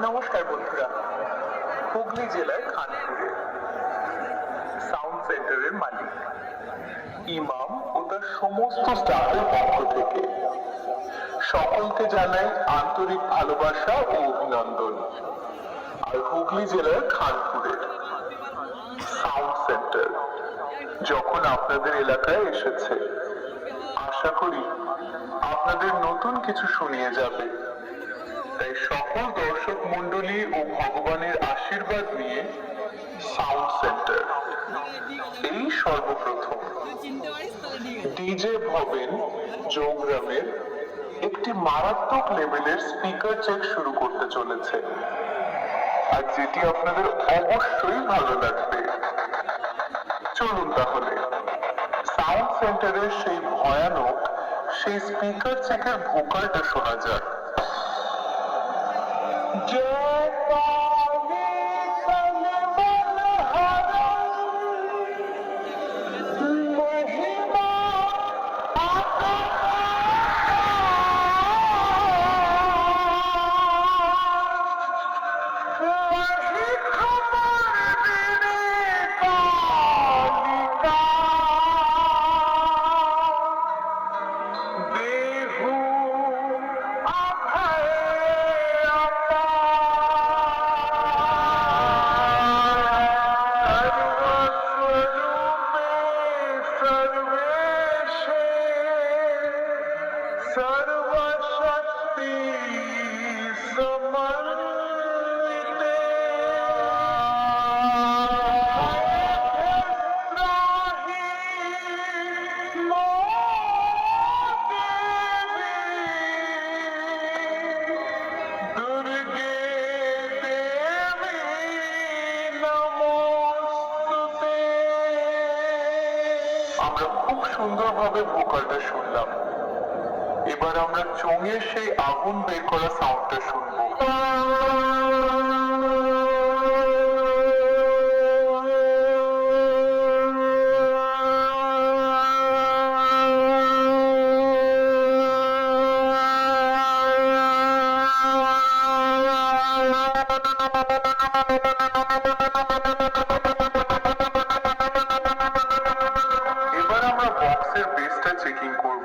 নমস্কার বন্ধুরা, হুগলি জেলার খানপুরে সাউন্ড সেন্টারের মালিক ইমাম ও তার সমস্ত স্টাফের পক্ষ থেকে সকলকে জানাই আন্তরিক ভালোবাসা ও অভিনন্দন। আর হুগলি জেলার খানপুরের সাউন্ড সেন্টার যখন আপনাদের এলাকায় এসেছে, আশা করি আপনাদের নতুন কিছু শুনিয়ে যাবে। তাই সকল দর্শক মন্ডলী ও ভগবানের আশীর্বাদ নিয়ে সাউন্ড সেন্টার এই সর্বপ্রথম ডিজে ভবেন জৌগ্রামের একটি মারাত্মক লেভেলের স্পিকার চেক শুরু করতে চলেছে, আর যেটি আপনাদের অবশ্যই ভালো লাগবে। চলুন তাহলে সাউন্ড সেন্টারের সেই ভয়ানক সেই স্পিকার চেকের ভোকালটা শোনা যাক। আমরা খুব সুন্দরভাবে ভোকালটা শুনলাম, এবার আমরা চোঙের সেই আগুন বের করা সাউন্ডটা শুনবো। এবার আমরা বক্সের বেসটা চেকিং করব।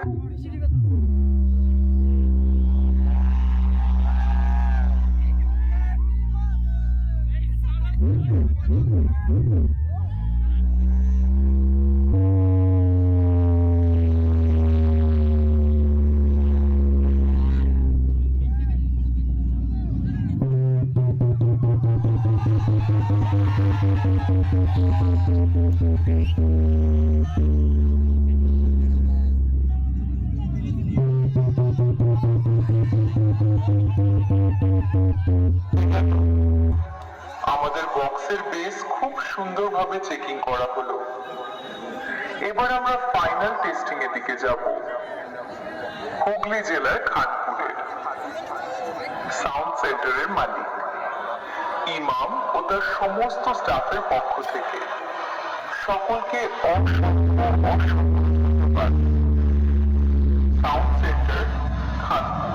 আমাদের বক্সের বেস খুব সুন্দরভাবে চেকিং করা হলো। এবার আমরা ফাইনাল টেস্টিং এর দিকে যাব। হুগলি জেলার খানপুরের সাউন্ড সেন্টারের মালিক ইমাম ও তার সমস্ত স্টাফের পক্ষ থেকে সকলকে অসংখ্য ধন্যবাদ। Sound centre Khanpur.